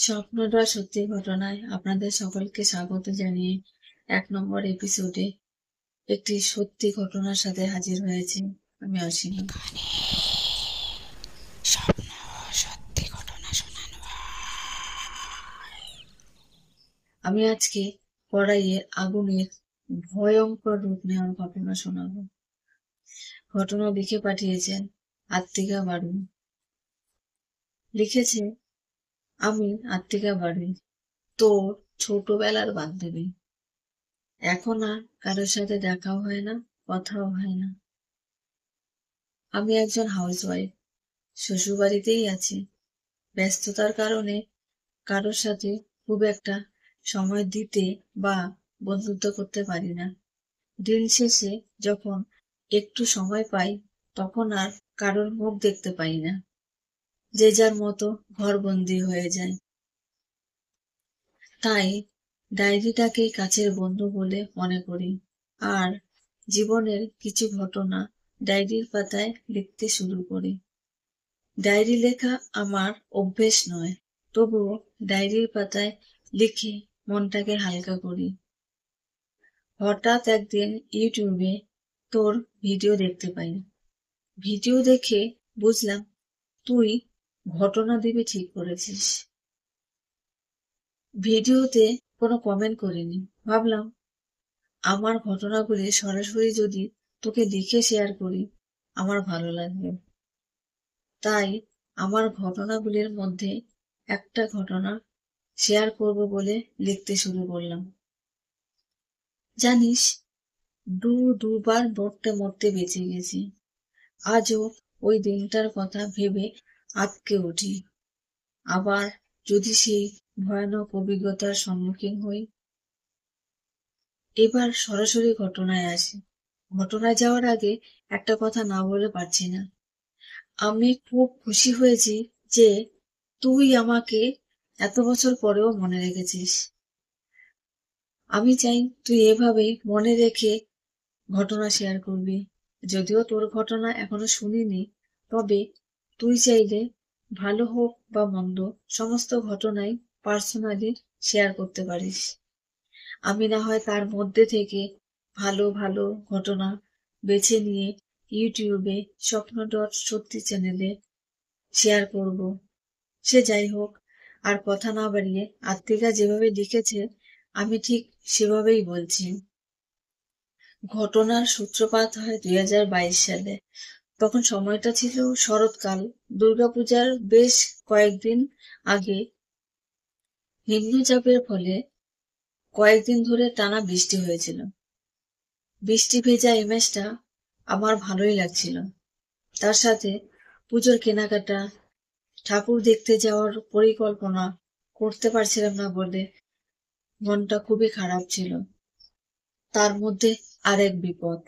স্বপ্নটা সত্যি ঘটনায় আপনাদের সকলকে স্বাগত জানিয়ে ১ নম্বর এপিসোডে একটি সত্যি ঘটনার সাথে হাজির হয়েছি আমি অসীমা। এখানে স্বপ্ন সত্যি ঘটনা শোনানো আমি আজকে কড়াইয়ের আগুনের ভয়ঙ্কর রূপ নেওয়ার ঘটনা শোনাবো। ঘটনা লিখে পাঠিয়েছেন আত্মিকা বাড়ুই। লিখেছে, আমি আত্মিকা বাড়ুই, তোর ছোটবেলার বান্ধবী। এখন আর কারোর সাথে দেখাও হয় না, কথাও হয় না। আমি একজন হাউসওয়াইফ, শ্বশুরবাড়িতেই আছি। ব্যস্ততার কারণে কারোর সাথে খুব একটা সময় দিতে বা বন্ধুত্ব করতে পারি না। দিন শেষে যখন একটু সময় পাই তখন আর কারোর মুখ দেখতে পাই না। যে যার মতো ঘরবন্দি হয়ে যায়। তাই ডায়েরিটাকেই কাছের বন্ধু বলে মনে করি। আর জীবনের কিছু ঘটনা ডায়েরির পাতায় লিখতে শুরু করি। ডায়েরি লেখা আমার অভ্যেস নয়, তবুও ডায়েরির পাতায় লিখে মনটাকে হালকা করি। হঠাৎ একদিন ইউটিউবে তোর ভিডিও দেখতে পাই। ভিডিও দেখে বুঝলাম তুই ঘটনা দিবি ঠিক করেছিস। ভিডিওতে কোনো কমেন্ট করিনি। ভাবলাম আমার ঘটনাগুলি সরাসরি যদি তোকে লিখে শেয়ার করি আমার ভালো লাগবে। তাই আমার ঘটনাগুলির মধ্যে একটা ঘটনা শেয়ার করব বলে লিখতে শুরু করলাম। জানিস, দুবার মরতে বেঁচে গেছি। আজও ওই দিনটার কথা ভেবে আঁতকে উঠি। আবার যদি সেই ভয়ানক অভিজ্ঞতার সম্মুখীন হই। এবার সরাসরি ঘটনায় আসি। ঘটনায় যাওয়ার আগে একটা কথা না বলে পারছি না। আমি খুব খুশি হয়েছি যে তুই আমাকে এত বছর পরেও মনে রেখেছিস। আমি চাই তুই এভাবেই মনে রেখে ঘটনা শেয়ার করবি। যদিও তোর ঘটনা এখনো শুনিনি, তবে তুই চাইলে ভালো হোক বা মন্দ সমস্ত ঘটনাই পার্সোনালি শেয়ার করতে পারিস। আমি না হয় তার মধ্যে থেকে ভালো ভালো ঘটনা বেছে নিয়ে ইউটিউবে স্বপ্ন.সত্যি চ্যানেলে শেয়ার করব। সে যাই হোক, আর কথা না বাড়িয়ে আত্মিকা যেভাবে লিখেছে আমি ঠিক সেভাবেই বলছি। ঘটনার সূত্রপাত হয় ২০২২ সালে। তখন সময়টা ছিল শরৎকাল। দুর্গাপূজার বেশ কয়েকদিন আগে নিম্নচাপের ফলে কয়েকদিন ধরে টানা বৃষ্টি হয়েছিল। বৃষ্টি ভেজা ইমেজটা আমার ভালোই লাগছিল। তার সাথে পুজোর কেনাকাটা, ঠাকুর দেখতে যাওয়ার পরিকল্পনা করতে পারছিলাম না বলে মনটা খুবই খারাপ ছিল। তার মধ্যে আরেক বিপদ।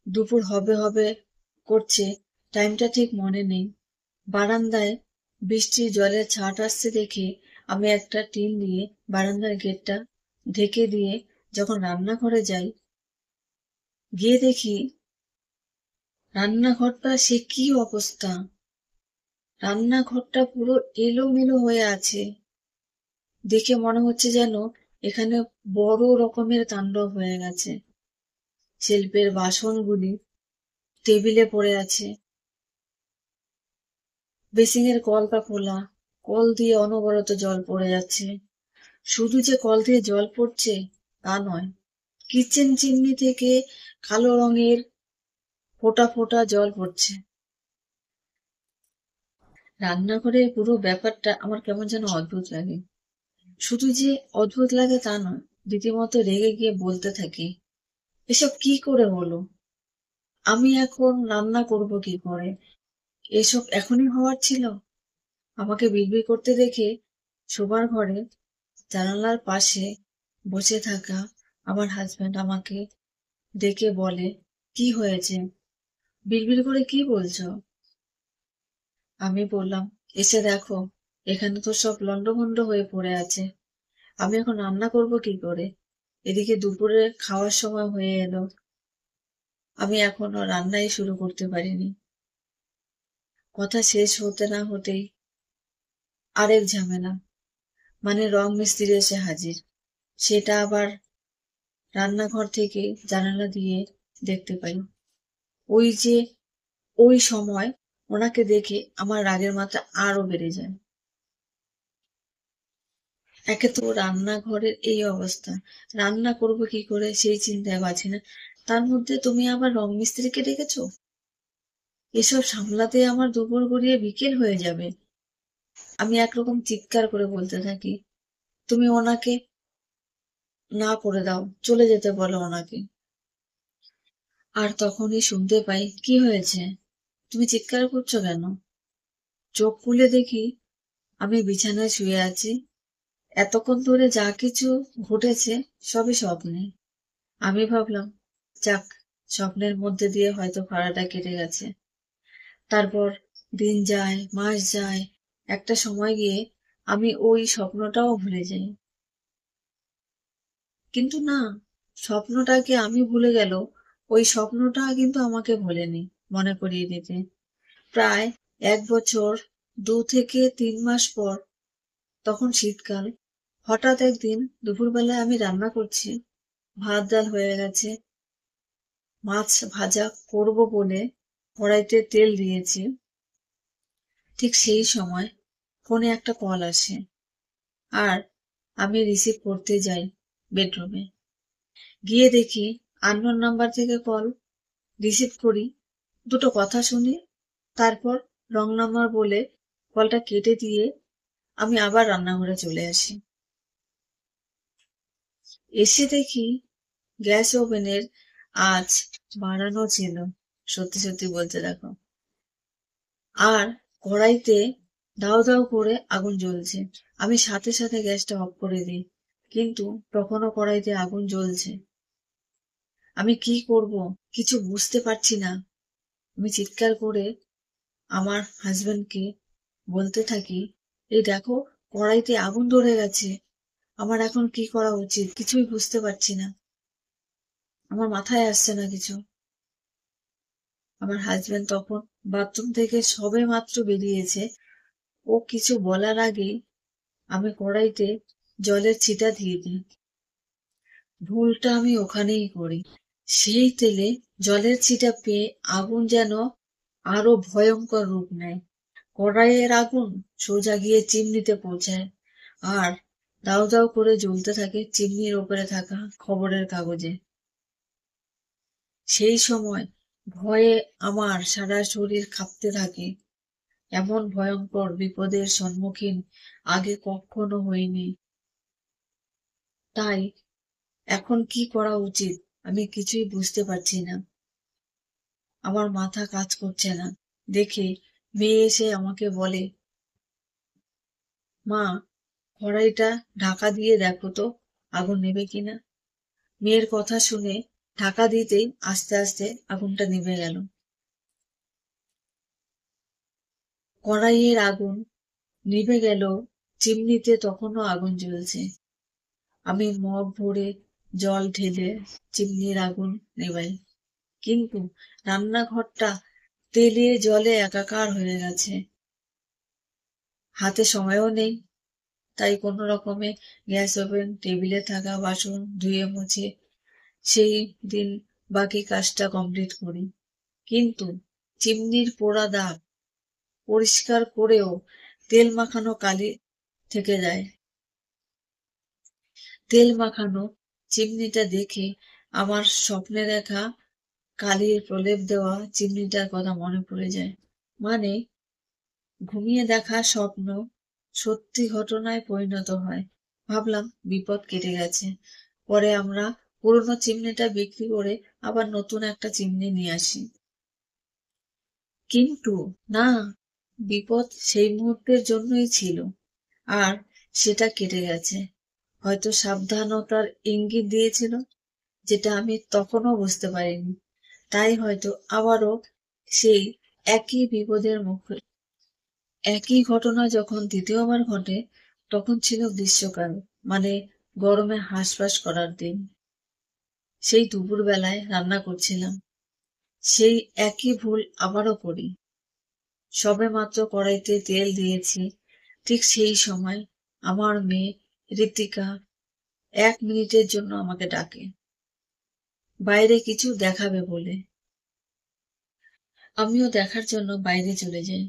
দুপুর হবে হবে করছে, টাইমটা ঠিক মনে নেই। বারান্দায় বৃষ্টির জলের ছাট আসছে দেখে আমি একটা টিন দিয়ে বারান্দার গেটটা ঢেকে দিয়ে যখন রান্নাঘরে যাই, গিয়ে দেখি রান্নাঘরটা সে কি অবস্থা! রান্নাঘরটা পুরো এলোমেলো হয়ে আছে। দেখে মনে হচ্ছে যেন এখানে বড় রকমের তাণ্ডব হয়ে গেছে। শেলফের বাসনগুলি টেবিলে পড়ে আছে। বেসিনের কলটা খোলা, কল দিয়ে অনবরত জল পড়ে যাচ্ছে। শুধু যে কল দিয়ে জল পড়ছে তা নয়, কিচেন চিমনি থেকে কালো রঙের ফোঁটা ফোঁটা জল পড়ছে। রান্নাঘরে পুরো ব্যাপারটা আমার কেমন যেন অদ্ভুত লাগে। শুধু যে অদ্ভুত লাগে তা নয়, রীতিমতো রেগে গিয়ে বলতে থাকি, এসব কি করে হলো? আমি এখন রান্না করব কি করে? এসব এখনই হওয়ার ছিল? আমাকে বিড়বিড় করতে দেখে শোবার ঘরে জানালার পাশে বসে থাকা আমার হাজবেন্ড আমাকে ডেকে বলে, কি হয়েছে? বিড়বিড় করে কি বলছো? আমি বললাম, এসে দেখো, এখানে তো সব লন্ডভন্ড হয়ে পড়ে আছে। আমি এখন রান্না করব কি করে? এদিকে দুপুরে খাওয়ার সময় হয়ে এলো। আমি এখনো রান্নাই শুরু করতে পারিনি। কথা শেষ হতে না হতেই আরেক ঝামেলা। মানে রং মিস্ত্রি এসে হাজির। সেটা আবার রান্নাঘর থেকে জানালা দিয়ে দেখতে পাই। ওই সময় ওনাকে দেখে আমার রাগের মাত্রা আরো বেড়ে যায়। একে তো রান্নাঘরের এই অবস্থা, রান্না করবো কি করে সেই চিন্তায় বাঁচি না, তার মধ্যে তুমি আবার রং মিস্ত্রিকে ডেকেছো। এসব সামলাতে আমার দুপুর গড়িয়ে বিকেল হয়ে যাবে। আমি একরকম চিৎকার করে বলতে থাকি, তুমি ওনাকে না করে দাও, চলে যেতে বলো ওনাকে। আর তখনই শুনতে পাই, কি হয়েছে, তুমি চিৎকার করছো কেন? চোখ খুলে দেখি আমি বিছানায় শুয়ে আছি। এতক্ষণ ধরে যা কিছু ঘটেছে সবই স্বপ্নে। আমি ভাবলাম, যাক, স্বপ্নের মধ্যে দিয়ে হয়তো ফাড়াটা কেটে গেছে। তারপর দিন যায়, মাস যায়, একটা সময় গিয়ে আমি ওই স্বপ্নটাও ভুলে যাই। কিন্তু না, স্বপ্নটাকে আমি ভুলে গেল, ওই স্বপ্নটা কিন্তু আমাকে ভোলেনি মনে করিয়ে দিতে। প্রায় 1 বছর 2 থেকে 3 মাস পর, তখন শীতকাল, হঠাৎ একদিন দুপুরবেলায় আমি রান্না করছি, ভাত ডাল হয়ে গেছে, মাছ ভাজা করব বলে কড়াইতে তেল দিয়েছি। ঠিক সেই সময় ফোনে একটা কল আসে, আর আমি রিসিভ করতে যাই বেডরুমে। গিয়ে দেখি আননোন নাম্বার থেকে কল। রিসিভ করি, দুটো কথা শুনি, তারপর রং নাম্বার বলে কলটা কেটে দিয়ে আমি আবার রান্নাঘরে চলে আসি। এসে দেখি গ্যাস ওভেনের আঁচ বাড়ানো ছিল, সত্যি সত্যি বলতে দেখো, আর কড়াইতে দাউ দাউ করে আগুন জ্বলছে। আমি সাথে সাথে গ্যাসটা অফ করে দিই, কিন্তু তখনও কড়াইতে আগুন জ্বলছে। আমি কি করব কিছু বুঝতে পারছি না। আমি চিৎকার করে আমার হাজবেন্ডকে বলতে থাকি, এই দেখো, কড়াইতে আগুন ধরে গেছে, আমার এখন কি করা উচিত কিছুই বুঝতে পারছি না, আমার মাথায় আসছে না কিছু। আমার হাজবেন্ড তখন বাথরুম থেকে সবে মাত্র বেরিয়েছে। ও কিছু বলার আগেই আমি কড়াইতে জলের ছিটা দিয়ে দিই। ভুলটা আমি ওখানেই করি। সেই তেলে জলের ছিটা পেয়ে আগুন যেন আরো ভয়ঙ্কর রূপ নেয়। কড়াইয়ের আগুন সোজা গিয়ে চিমনিতে পৌঁছায়, আর দাউ দাউ করে জ্বলতে থাকে চিমনির ওপরে থাকা খবরের কাগজে। সেই সময় ভয়ে আমার সারা শরীর কাঁপতে থাকে। এমন ভয়ঙ্কর বিপদের সম্মুখীন আগে কখনো হইনি। তাই এখন কি করা উচিত আমি কিছুই বুঝতে পারছি না। আমার মাথা কাজ করছে না দেখে মেয়ে এসে আমাকে বলে, মা, কড়াইটা ঢাকা দিয়ে দেখো তো আগুন নেবে কিনা। মেয়ের কথা শুনে ঢাকা দিতেই আস্তে আস্তে আগুনটা নিভে গেল। কড়াইয়ের আগুন নিভে গেল, চিমনিতে তখনও আগুন জ্বলছে। আমি মগ ভরে জল ঢেলে চিমনির আগুন নেভাই, কিন্তু রান্নাঘরটা তেলে জলে একাকার হয়ে গেছে। হাতে সময়ও নেই, তাই কোনো রকমে গ্যাস ওভেন, টেবিলে থাকা বাসন ধুয়ে মুছে সেই দিন বাকি কাজটা কমপ্লিট করি। কিন্তু চিমনির পোড়া দাগ পরিষ্কার করেও তেল মাখানো কালি থেকে যায়। তেল মাখানো চিমনিটা দেখে আমার স্বপ্নে দেখা কালির প্রলেপ দেওয়া চিমনিটার কথা মনে পড়ে যায়। মানে ঘুমিয়ে দেখা স্বপ্ন সত্যি ঘটনায় পরিণত হয়। ভাবলাম বিপদ কেটে গেছে। পরে আমরা পুরোনো চিমনিটা বিক্রি করে আবার নতুন একটা চিমনি নিয়ে আসি। কিন্তু না, বিপদ সেই মুহূর্তের জন্যই ছিল, আর সেটা কেটে গেছে। হয়তো সাবধানতার ইঙ্গিত দিয়েছিল, যেটা আমি তখনও বুঝতে পারিনি। তাই হয়তো আবারও সেই একই বিপদের মুখে। একই ঘটনা যখন দ্বিতীয়বার ঘটে, তখন ছিল গ্রীষ্মকাল, মানে গরমে হাঁসফাঁস করার দিন। সেই দুপুরবেলায় রান্না করছিলাম, সেই একই ভুল আবারও করি। সবেমাত্র কড়াইতে তেল দিয়েছি, ঠিক সেই সময় আমার মেয়ে ঋতিকা 1 মিনিটের জন্য আমাকে ডাকে, বাইরে কিছু দেখাবে বলে। আমিও দেখার জন্য বাইরে চলে যাই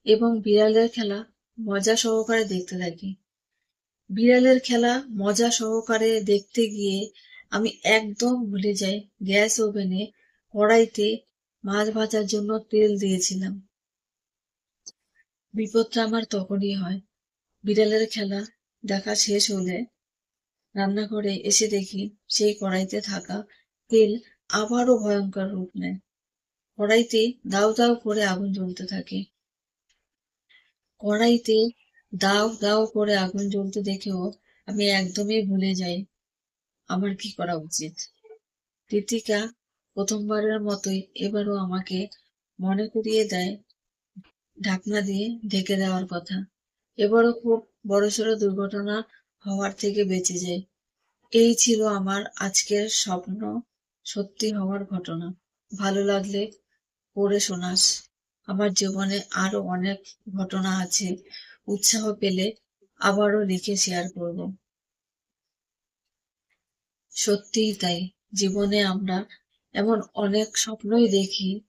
এবং বিড়ালের খেলা মজা সহকারে দেখতে থাকি। বিড়ালের খেলা মজা সহকারে দেখতে গিয়ে আমি একদম ভুলে যাই গ্যাস ওভেনে কড়াইতে মাছ ভাজার জন্য তেল দিয়েছিলাম। বিপদটা আমার তখনই হয়। বিড়ালের খেলা দেখা শেষ হলে রান্নাঘরে এসে দেখি সেই কড়াইতে থাকা তেল আবারও ভয়ঙ্কর রূপ নেয়। কড়াইতে দাউ দাউ করে আগুন জ্বলতে থাকে। কড়াইতে দাউ দাউ করে আগুন জ্বলতে দেখেও আমি একদমই ভুলে যাই আমার কি করা উচিত। ঋতিকা প্রথমবারের মতোই এবারও আমাকে মনে করিয়ে দেয় ঢাকনা দিয়ে ঢেকে দেওয়ার কথা। এবারও খুব বড়সড় দুর্ঘটনা হওয়ার থেকে বেঁচে যাই। এই ছিল আমার আজকের স্বপ্ন সত্যি হওয়ার ঘটনা। ভালো লাগলে পড়ে শোনাস। আমার জীবনে আরো অনেক ঘটনা আছে, উৎসাহ পেলে আবারও লিখে শেয়ার করব। সত্যিই তাই, জীবনে আমরা এমন অনেক স্বপ্নই দেখি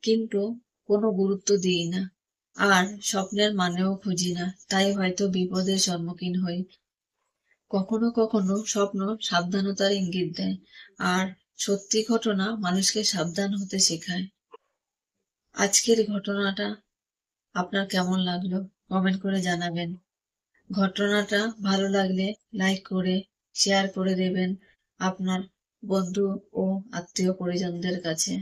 কিন্তু কোনো গুরুত্ব দিই না, আর স্বপ্নের মানেও খুঁজি না, তাই হয়তো বিপদের সম্মুখীন হই। কখনো কখনো স্বপ্ন সাবধানতার ইঙ্গিত দেয়, আর সত্যি ঘটনা মানুষকে সাবধান হতে শেখায়। আজকের ঘটনাটা আপনার কেমন লাগলো কমেন্ট করে জানাবেন। ঘটনাটা ভালো লাগলে লাইক করে শেয়ার করে দেবেন আপনার বন্ধু ও আত্মীয় পরিজনদের কাছে।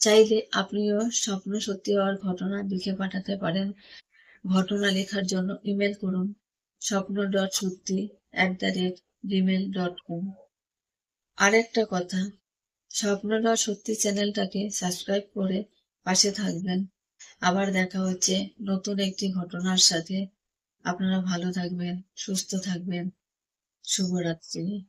চাইলে আপনিও স্বপ্ন সত্যি হওয়ার ঘটনা লিখে পাঠাতে পারেন। ঘটনা লেখার জন্য ইমেল করুন swapno.sutti@gmail.com। আর একটা কথা, স্বপ্ন.সত্যি চ্যানেলটাকে সাবস্ক্রাইব করে পাশে থাকবেন। আবার দেখা হচ্ছে নতুন একটি ঘটনার সাথে। আপনারা ভালো থাকবেন, সুস্থ থাকবেন। শুভরাত্রি।